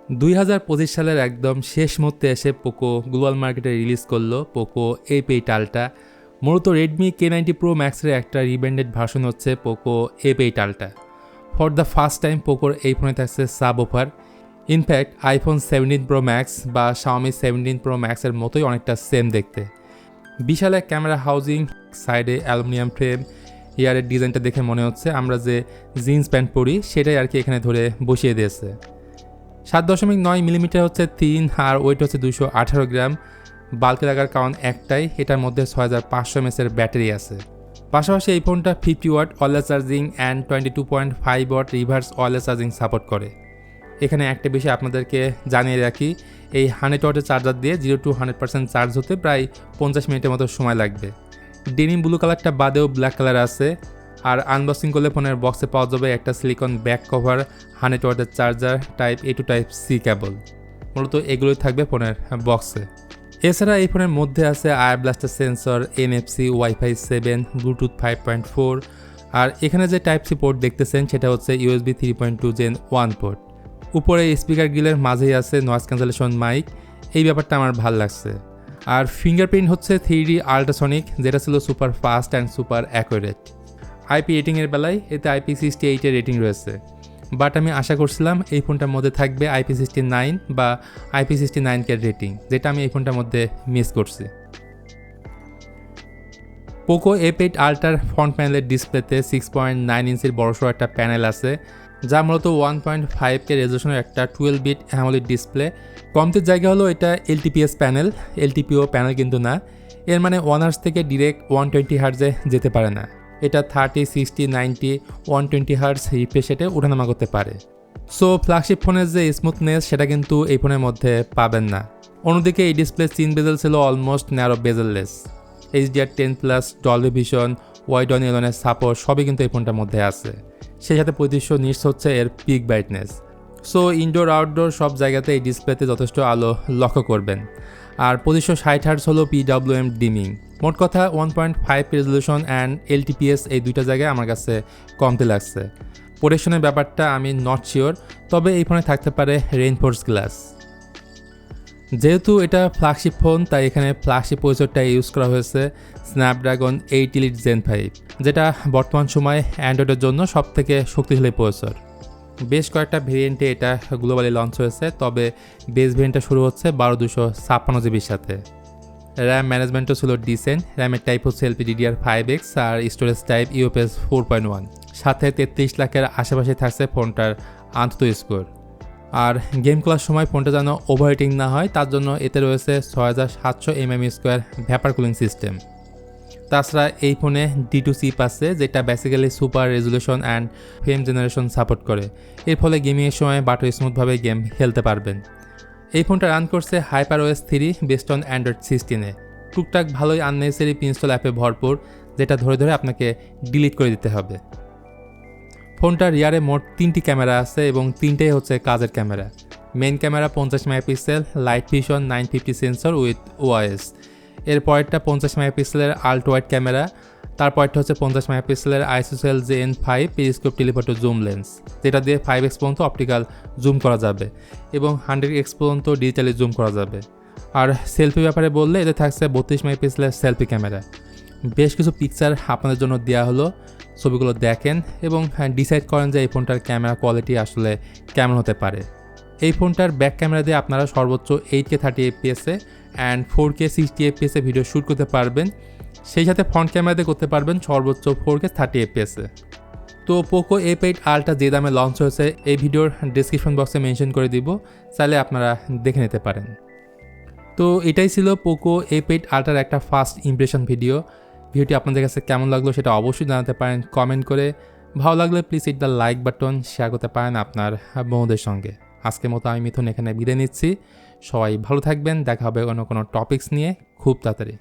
2025 সালের একদম শেষ মুহূর্তে এসে পোকো গ্লোবাল মার্কেটে রিলিজ করলো পোকো F8 Ultra। মূলত রেডমি K90 Pro Maxের একটা রিব্র্যান্ডেড ভার্সন হচ্ছে Poco F8 Ultra। For the first time পোকোর এই ফোনে থাকছে subwoofer. In fact iPhone 17 Pro Max বা Xiaomi 17 Pro Max এর মতোই অনেকটা সেম দেখতে। বিশাল এক ক্যামেরা হাউজিং, সাইডে অ্যালুমিনিয়াম ফ্রেম, ইয়ারের ডিজাইনটা দেখে মনে হচ্ছে আমরা যে জিন্স প্যান্ট পরি সেটাই আর কি এখানে ধরে বসিয়ে দিয়েছে। 7.9 মিলিমিটার হচ্ছে 3 আর ওয়েট হচ্ছে 218 গ্রাম। বাল্কে লাগার কারণ একটাই, এটার মধ্যে 6500 mAh এর ব্যাটারি আছে। পাশাপাশি এই ফোনটা 50 watt wireless charging and 22.5 watt reverse wireless charging support করে। এখানে একটা বিষয় আপনাদেরকে জানিয়ে রাখি, এই 100 ওয়াটের চার্জার দিয়ে 0 to 100% চার্জ হতে প্রায় 50 মিনিটের মতো সময় লাগবে। ডেনিম ব্লু কালারটা বাদেও ব্ল্যাক কালার আছে। আর আনবক্সিং করলে ফোনের বক্সে পাওয়া যাবে একটা সিলিকন ব্যাক কভার, 100 ওয়াটের charger, type A to type C কেবল। মূলত এগুলোই থাকবে ফোনের বক্সে। এছাড়া এই ফোনের মধ্যে আছে IR blaster sensor, NFC, Wi-Fi 7, Bluetooth 5.4। আর এখানে যে টাইপ C পোর্ট দেখতেছেন সেটা হচ্ছে USB 3.2 Gen 1 পোর্ট। উপরে স্পিকার গ্রিলের মাঝেই আছে নয়েজ ক্যান্সেলেশন মাইক, এই ব্যাপারটা আমার ভালো লাগছে। আর ফিঙ্গারপ্রিন্ট হচ্ছে 3D আল্ট্রাসনিক, যেটা ছিল super fast and super accurate. IP রেটিংয়ের বেলায় এতে IP68 এর রেটিং রয়েছে, বাট আমি আশা করছিলাম এই ফোনটার মধ্যে থাকবে IP69 বা IP69 কে রেটিং, যেটা আমি এই ফোনটার মধ্যে মিস করছি। পোকো F8 Ultraর ফ্রন্ট প্যানেলের ডিসপ্লেতে 6.9 ইঞ্চির বড়সড় একটা প্যানেল আছে, যা মূলত 1.5K রেজোলিউশনের একটা 12-বিট অ্যামোলেড ডিসপ্লে। কমতির জায়গা হলো এটা LTPS প্যানেল, LTPO প্যানেল কিন্তু না। এর মানে 1 হার্জ থেকে ডিরেক্ট 120 হার্জে যেতে পারে না। এটা 30, 60, 90, 120 হার্জ রিফ্রেশ রেটে ওঠানামা করতে পারে। সো ফ্ল্যাগশিপ ফোনের যে স্মুথনেস সেটা কিন্তু এই ফোনের মধ্যে পাবেন না। অন্যদিকে এই ডিসপ্লে চিন বেজেল ছিল almost narrow bezelless. HDR10+, Dolby vision, Widevine এলনের সাপোর্ট সবই কিন্তু এই ফোনটার মধ্যে আছে। সেই সাথে 3500 নিটস হচ্ছে এর pick brightness. So indoor outdoor সব জায়গাতে এই ডিসপ্লেতে যথেষ্ট আলো লক্ষ্য করবেন। আর 2560 হার্টজ হলো PWM ডিমিং। মোট কথা 1.5 রেজলিউশন অ্যান্ড LTPS এই দুইটা জায়গায় আমার কাছে কমতে লাগছে। প্রোটেকশনের ব্যাপারটা আমি নট শিওর, তবে এই ফোনে থাকতে পারে রেইনফোর্স গ্লাস। যেহেতু এটা ফ্ল্যাগশিপ ফোন তাই এখানে ফ্ল্যাগশিপ প্রসেসরটা ইউজ করা হয়েছে স্ন্যাপড্রাগন 8 Elite Gen 5, যেটা বর্তমান সময়ে অ্যান্ড্রয়েডের জন্য সবথেকে শক্তিশালী প্রসেসর। বেশ কয়েকটা ভেরিয়েন্টে এটা গ্লোবালি লঞ্চ হয়েছে, তবে বেস ভেরিয়েন্টটা শুরু হচ্ছে 12256 জিবির সাথে। র্যাম ম্যানেজমেন্টও ছিল ডিসেন্ট, র্যামের টাইপ হচ্ছে LPDDR5X আর স্টোরেজ টাইপ UFS 4.1। সাথে 33 লাখের আশেপাশে থাকছে ফোনটার আন্তত স্কোর। আর গেম খেলার সময় ফোনটা যেন ওভারহিটিং না হয় তার জন্য এতে রয়েছে 6700 mAh ভ্যাপার কুলিং সিস্টেম। তাছাড়া এই ফোনে D2 চিপ আছে, যেটা basically super resolution and frame generation support করে। এর ফলে গেমিংয়ের সময় বাটার স্মুথভাবে গেম খেলতে পারবেন। এই ফোনটা রান করছে HyperOS 3 বেসড অন Android 16-এ। টুকটাক ভালোই আননেসেসারি প্রিন্সটল অ্যাপে ভরপুর, যেটা ধরে ধরে আপনাকে ডিলিট করে দিতে হবে। ফোনটার রিয়ারে মোট 3টি ক্যামেরা আছে এবং 3টাই হচ্ছে কাজের camera. Main camera 50 megapixel, light vision 950 sensor with OIS। এর পরেরটা 50 মেগাপিক্সেলের আল্ট্রা ওয়াইড ক্যামেরা, তারপরটা হচ্ছে 50 মেগাপিক্সেলের ISOCELL Gen5 periscope telephoto zoom lens, যেটা দিয়ে 5x পর্যন্ত অপটিক্যাল জুম করা যাবে এবং 100x পর্যন্ত ডিজিটালি জুম করা যাবে। আর সেলফি ব্যাপারে বললে এতে থাকছে 32 মেগাপিক্সেলের সেলফি ক্যামেরা। বেশ কিছু পিকচার আপনাদের জন্য দেওয়া হলো, ছবিগুলো দেখেন এবং ডিসাইড করেন যে এই ফোনটার ক্যামেরা কোয়ালিটি আসলে কেমন হতে পারে। এই ফোনটার ব্যাক ক্যামেরা দিয়ে আপনারা সর্বোচ্চ 8K 30fps and 4K 60fps video shoot করতে পারবেন। সেই সাথে ফ্রন্ট ক্যামেরা দিয়ে করতে পারবেন সর্বোচ্চ 4K 30fps। তো পোকো F8 Ultra যে দামে লঞ্চ হয়েছে এই ভিডিওর ডিসক্রিপশন বক্সে মেনশন করে দিব, চাইলে আপনারা দেখে নিতে পারেন। তো এটাই ছিল পোকো F8 Ultraর একটা ফার্স্ট ইমপ্রেশন ভিডিওটি আপনাদের কাছে কেমন লাগলো সেটা অবশ্যই জানাতে পারেন কমেন্ট করে। ভালো লাগলে please hit the like button, share করতে পারেন আপনার বন্ধুদের সঙ্গে। আজকের মতো আমি মিথুন এখানে বিদায় নিচ্ছি। সবাই ভালো থাকবেন, দেখা হবে অন্য কোনো টপিকস নিয়ে খুব তাড়াতাড়ি।